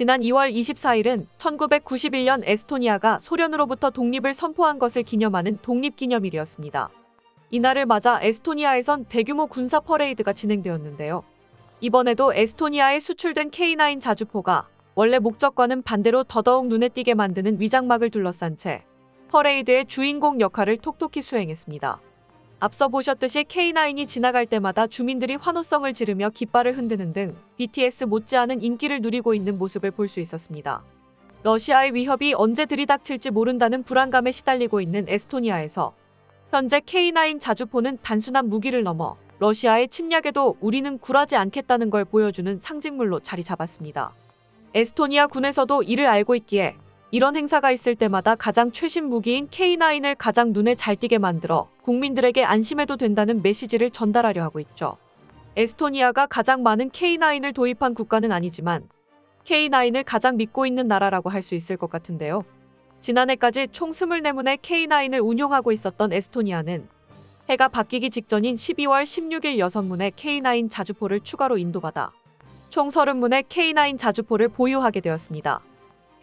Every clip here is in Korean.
지난 2월 24일은 1991년 에스토니아가 소련으로부터 독립을 선포한 것을 기념하는 독립기념일이었습니다. 이날을 맞아 에스토니아에선 대규모 군사 퍼레이드가 진행되었는데요. 이번에도 에스토니아에 수출된 K9 자주포가 원래 목적과는 반대로 더더욱 눈에 띄게 만드는 위장막을 둘러싼 채 퍼레이드의 주인공 역할을 톡톡히 수행했습니다. 앞서 보셨듯이 K9이 지나갈 때마다 주민들이 환호성을 지르며 깃발을 흔드는 등 BTS 못지않은 인기를 누리고 있는 모습을 볼 수 있었습니다. 러시아의 위협이 언제 들이닥칠지 모른다는 불안감에 시달리고 있는 에스토니아에서 현재 K9 자주포는 단순한 무기를 넘어 러시아의 침략에도 우리는 굴하지 않겠다는 걸 보여주는 상징물로 자리 잡았습니다. 에스토니아 군에서도 이를 알고 있기에 이런 행사가 있을 때마다 가장 최신 무기인 K9을 가장 눈에 잘 띄게 만들어 국민들에게 안심해도 된다는 메시지를 전달하려 하고 있죠. 에스토니아가 가장 많은 K9을 도입한 국가는 아니지만 K9을 가장 믿고 있는 나라라고 할 수 있을 것 같은데요. 지난해까지 총 24문의 K9을 운용하고 있었던 에스토니아는 해가 바뀌기 직전인 12월 16일 6문의 K9 자주포를 추가로 인도받아 총 30문의 K9 자주포를 보유하게 되었습니다.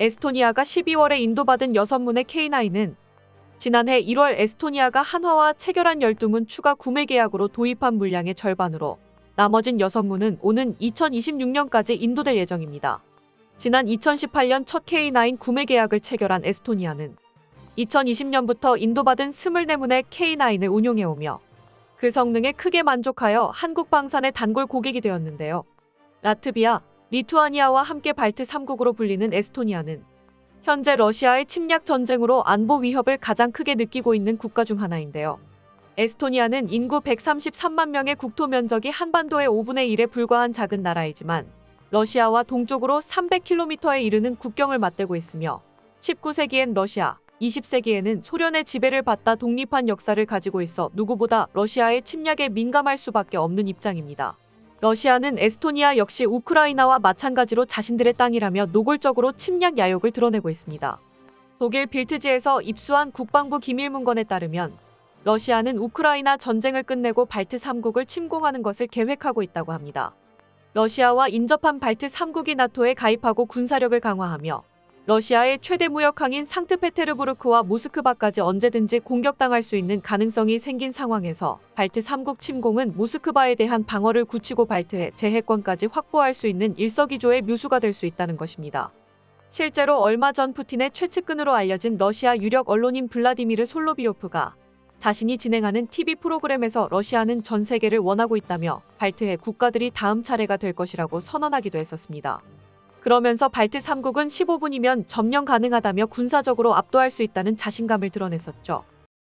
에스토니아가 12월에 인도받은 6문의 K9은 지난해 1월 에스토니아가 한화와 체결한 12문 추가 구매 계약으로 도입한 물량의 절반으로 나머진 6문은 오는 2026년까지 인도될 예정입니다. 지난 2018년 첫 K9 구매 계약을 체결한 에스토니아는 2020년부터 인도받은 24문의 K9을 운용해오며 그 성능에 크게 만족하여 한국 방산의 단골 고객이 되었는데요. 라트비아, 리투아니아와 함께 발트 3국으로 불리는 에스토니아는 현재 러시아의 침략 전쟁으로 안보 위협을 가장 크게 느끼고 있는 국가 중 하나인데요. 에스토니아는 인구 133만 명의 국토 면적이 한반도의 5분의 1에 불과한 작은 나라이지만 러시아와 동쪽으로 300km에 이르는 국경을 맞대고 있으며 19세기엔 러시아, 20세기에는 소련의 지배를 받다 독립한 역사를 가지고 있어 누구보다 러시아의 침략에 민감할 수밖에 없는 입장입니다. 러시아는 에스토니아 역시 우크라이나와 마찬가지로 자신들의 땅이라며 노골적으로 침략 야욕을 드러내고 있습니다. 독일 빌트지에서 입수한 국방부 기밀문건에 따르면 러시아는 우크라이나 전쟁을 끝내고 발트 3국을 침공하는 것을 계획하고 있다고 합니다. 러시아와 인접한 발트 3국이 나토에 가입하고 군사력을 강화하며 러시아의 최대 무역항인 상트페테르부르크와 모스크바까지 언제든지 공격당할 수 있는 가능성이 생긴 상황에서 발트 3국 침공은 모스크바에 대한 방어를 굳히고 발트의 재해권까지 확보할 수 있는 일석이조의 묘수가 될 수 있다는 것입니다. 실제로 얼마 전 푸틴의 최측근으로 알려진 러시아 유력 언론인 블라디미르 솔로비요프가 자신이 진행하는 TV 프로그램에서 러시아는 전 세계를 원하고 있다며 발트해 국가들이 다음 차례가 될 것이라고 선언하기도 했었습니다. 그러면서 발트 3국은 15분이면 점령 가능하다며 군사적으로 압도할 수 있다는 자신감을 드러냈었죠.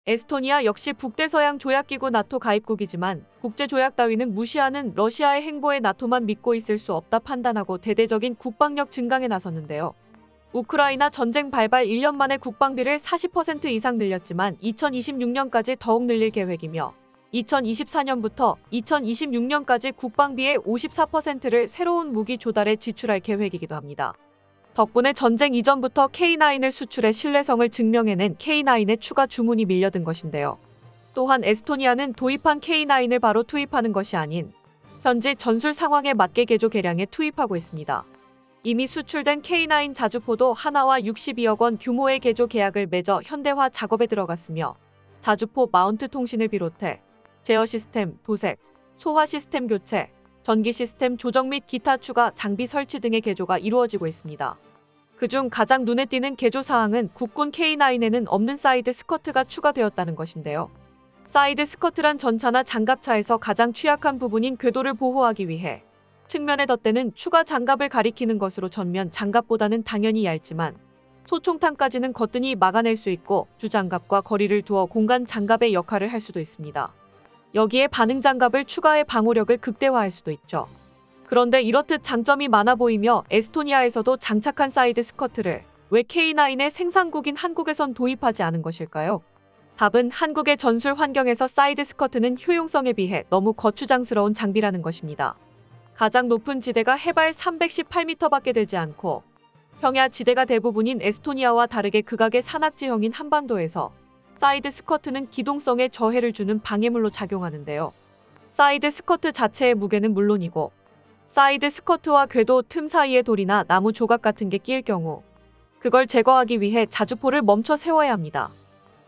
에스토니아 역시 북대서양 조약기구 나토 가입국이지만 국제조약 따위는 무시하는 러시아의 행보에 나토만 믿고 있을 수 없다 판단하고 대대적인 국방력 증강에 나섰는데요. 우크라이나 전쟁 발발 1년 만에 국방비를 40% 이상 늘렸지만 2026년까지 더욱 늘릴 계획이며 2024년부터 2026년까지 국방비의 54%를 새로운 무기 조달에 지출할 계획이기도 합니다. 덕분에 전쟁 이전부터 K9을 수출해 신뢰성을 증명해낸 K9의 추가 주문이 밀려든 것인데요. 또한 에스토니아는 도입한 K9을 바로 투입하는 것이 아닌 현재 전술 상황에 맞게 개조 개량에 투입하고 있습니다. 이미 수출된 K9 자주포도 하나와 62억 원 규모의 개조 계약을 맺어 현대화 작업에 들어갔으며 자주포 마운트 통신을 비롯해 제어 시스템, 도색, 소화 시스템 교체, 전기 시스템 조정 및 기타 추가 장비 설치 등의 개조가 이루어지고 있습니다. 그중 가장 눈에 띄는 개조 사항은 국군 K9에는 없는 사이드 스커트가 추가되었다는 것인데요. 사이드 스커트란 전차나 장갑차에서 가장 취약한 부분인 궤도를 보호하기 위해 측면에 덧대는 추가 장갑을 가리키는 것으로 전면 장갑보다는 당연히 얇지만 소총탄까지는 거뜬히 막아낼 수 있고 주장갑과 거리를 두어 공간 장갑의 역할을 할 수도 있습니다. 여기에 반응 장갑을 추가해 방호력을 극대화할 수도 있죠. 그런데 이렇듯 장점이 많아 보이며 에스토니아에서도 장착한 사이드 스커트를 왜 K9의 생산국인 한국에선 도입하지 않은 것일까요? 답은 한국의 전술 환경에서 사이드 스커트는 효용성에 비해 너무 거추장스러운 장비라는 것입니다. 가장 높은 지대가 해발 318m밖에 되지 않고 평야 지대가 대부분인 에스토니아와 다르게 극악의 산악지형인 한반도에서 사이드 스커트는 기동성에 저해를 주는 방해물로 작용하는데요. 사이드 스커트 자체의 무게는 물론이고 사이드 스커트와 궤도 틈 사이에 돌이나 나무 조각 같은 게 끼일 경우 그걸 제거하기 위해 자주포를 멈춰 세워야 합니다.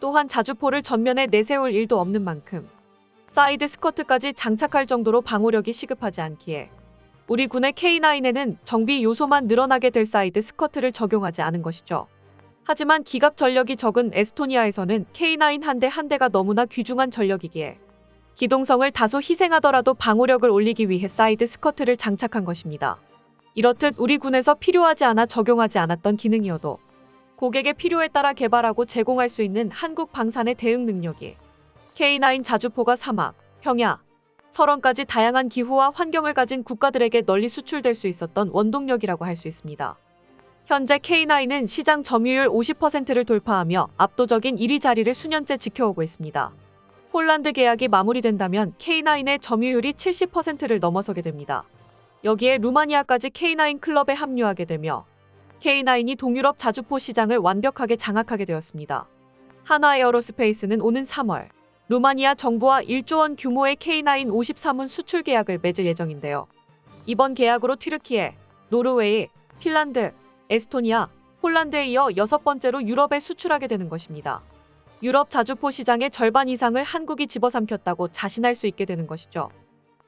또한 자주포를 전면에 내세울 일도 없는 만큼 사이드 스커트까지 장착할 정도로 방호력이 시급하지 않기에 우리 군의 K9에는 정비 요소만 늘어나게 될 사이드 스커트를 적용하지 않은 것이죠. 하지만 기갑 전력이 적은 에스토니아에서는 K9 한 대 한 대가 너무나 귀중한 전력이기에 기동성을 다소 희생하더라도 방호력을 올리기 위해 사이드 스커트를 장착한 것입니다. 이렇듯 우리 군에서 필요하지 않아 적용하지 않았던 기능이어도 고객의 필요에 따라 개발하고 제공할 수 있는 한국 방산의 대응 능력이 K9 자주포가 사막, 평야, 설원까지 다양한 기후와 환경을 가진 국가들에게 널리 수출될 수 있었던 원동력이라고 할 수 있습니다. 현재 K9은 시장 점유율 50%를 돌파하며 압도적인 1위 자리를 수년째 지켜오고 있습니다. 폴란드 계약이 마무리된다면 K9의 점유율이 70%를 넘어서게 됩니다. 여기에 루마니아까지 K9 클럽에 합류하게 되며 K9이 동유럽 자주포 시장을 완벽하게 장악하게 되었습니다. 하나에어로스페이스는 오는 3월 루마니아 정부와 1조 원 규모의 K9 53문 수출 계약을 맺을 예정인데요. 이번 계약으로 튀르키예, 노르웨이, 핀란드, 에스토니아, 폴란드에 이어 6번째로 유럽에 수출하게 되는 것입니다. 유럽 자주포 시장의 절반 이상을 한국이 집어삼켰다고 자신할 수 있게 되는 것이죠.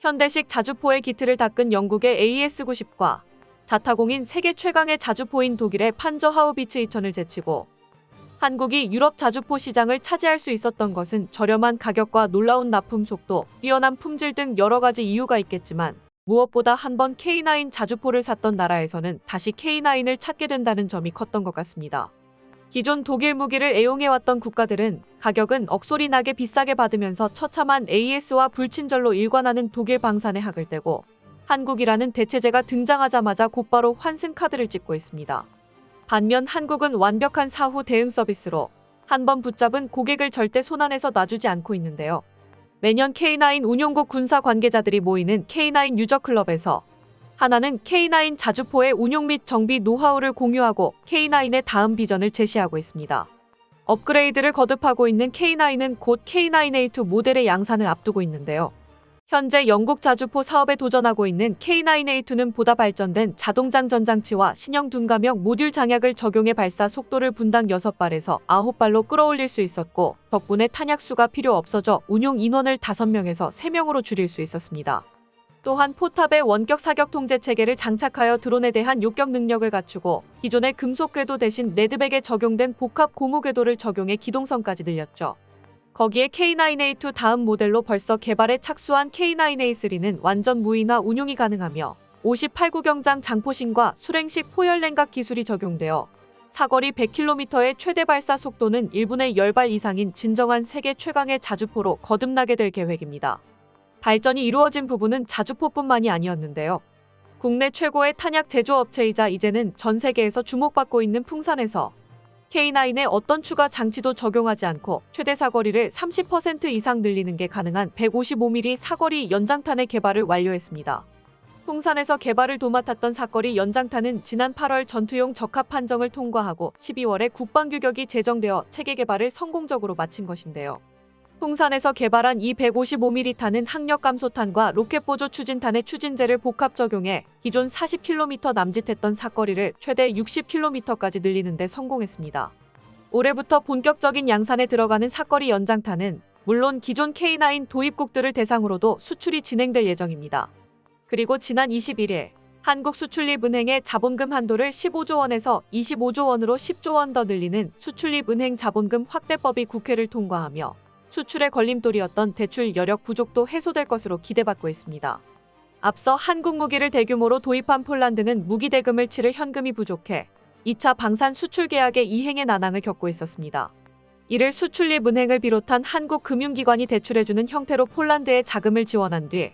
현대식 자주포의 기틀을 닦은 영국의 AS90과 자타공인 세계 최강의 자주포인 독일의 판저 하우비츠 2000을 제치고 한국이 유럽 자주포 시장을 차지할 수 있었던 것은 저렴한 가격과 놀라운 납품 속도, 뛰어난 품질 등 여러 가지 이유가 있겠지만 무엇보다 한번 K9 자주포를 샀던 나라에서는 다시 K9을 찾게 된다는 점이 컸던 것 같습니다. 기존 독일 무기를 애용해왔던 국가들은 가격은 억소리 나게 비싸게 받으면서 처참한 AS와 불친절로 일관하는 독일 방산에 학을 떼고 한국이라는 대체제가 등장하자마자 곧바로 환승 카드를 찍고 있습니다. 반면 한국은 완벽한 사후 대응 서비스로 한번 붙잡은 고객을 절대 손안에서 놔주지 않고 있는데요. 매년 K9 운용국 군사 관계자들이 모이는 K9 유저클럽에서 하나는 K9 자주포의 운용 및 정비 노하우를 공유하고 K9의 다음 비전을 제시하고 있습니다. 업그레이드를 거듭하고 있는 K9은 곧 K9A2 모델의 양산을 앞두고 있는데요. 현재 영국 자주포 사업에 도전하고 있는 K9A2는 보다 발전된 자동장 전장치와 신형 둔감형 모듈 장약을 적용해 발사 속도를 분당 6발에서 9발로 끌어올릴 수 있었고 덕분에 탄약수가 필요 없어져 운용 인원을 5명에서 3명으로 줄일 수 있었습니다. 또한 포탑에 원격 사격 통제 체계를 장착하여 드론에 대한 요격 능력을 갖추고 기존의 금속 궤도 대신 레드백에 적용된 복합 고무 궤도를 적용해 기동성까지 늘렸죠. 거기에 K9A2 다음 모델로 벌써 개발에 착수한 K9A3는 완전 무인화 운용이 가능하며 58구경장 장포신과 수랭식 포열 냉각 기술이 적용되어 사거리 100km의 최대 발사 속도는 1분에 10발 이상인 진정한 세계 최강의 자주포로 거듭나게 될 계획입니다. 발전이 이루어진 부분은 자주포뿐만이 아니었는데요. 국내 최고의 탄약 제조업체이자 이제는 전 세계에서 주목받고 있는 풍산에서 K9에 어떤 추가 장치도 적용하지 않고 최대 사거리를 30% 이상 늘리는 게 가능한 155mm 사거리 연장탄의 개발을 완료했습니다. 풍산에서 개발을 도맡았던 사거리 연장탄은 지난 8월 전투용 적합 판정을 통과하고 12월에 국방규격이 제정되어 체계 개발을 성공적으로 마친 것인데요. 풍산에서 개발한 이 155mm 탄은 항력 감소탄과 로켓 보조 추진탄의 추진제를 복합 적용해 기존 40km 남짓했던 사거리를 최대 60km까지 늘리는 데 성공했습니다. 올해부터 본격적인 양산에 들어가는 사거리 연장탄은 물론 기존 K9 도입국들을 대상으로도 수출이 진행될 예정입니다. 그리고 지난 21일 한국수출립은행의 자본금 한도를 15조 원에서 25조 원으로 10조 원 더 늘리는 수출립은행 자본금 확대법이 국회를 통과하며 수출의 걸림돌이었던 대출 여력 부족도 해소될 것으로 기대받고 있습니다. 앞서 한국 무기를 대규모로 도입한 폴란드는 무기 대금을 치를 현금이 부족해 2차 방산 수출 계약의 이행의 난항을 겪고 있었습니다. 이를 수출립은행을 비롯한 한국 금융기관이 대출해주는 형태로 폴란드에 자금을 지원한 뒤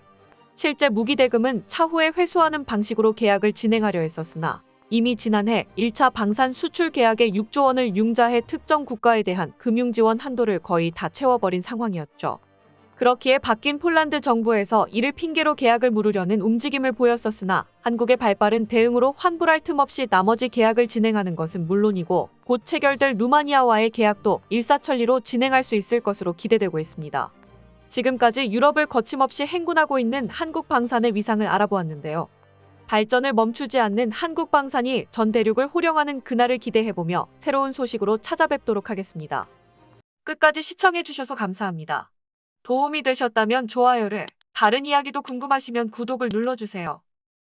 실제 무기 대금은 차후에 회수하는 방식으로 계약을 진행하려 했었으나 이미 지난해 1차 방산 수출 계약의 6조 원을 융자해 특정 국가에 대한 금융지원 한도를 거의 다 채워버린 상황이었죠. 그렇기에 바뀐 폴란드 정부에서 이를 핑계로 계약을 무르려는 움직임을 보였었으나 한국의 발빠른 대응으로 환불할 틈 없이 나머지 계약을 진행하는 것은 물론이고 곧 체결될 루마니아와의 계약도 일사천리로 진행할 수 있을 것으로 기대되고 있습니다. 지금까지 유럽을 거침없이 행군하고 있는 한국 방산의 위상을 알아보았는데요. 발전을 멈추지 않는 한국 방산이 전 대륙을 호령하는 그날을 기대해보며 새로운 소식으로 찾아뵙도록 하겠습니다. 끝까지 시청해주셔서 감사합니다. 도움이 되셨다면 좋아요를, 다른 이야기도 궁금하시면 구독을 눌러주세요.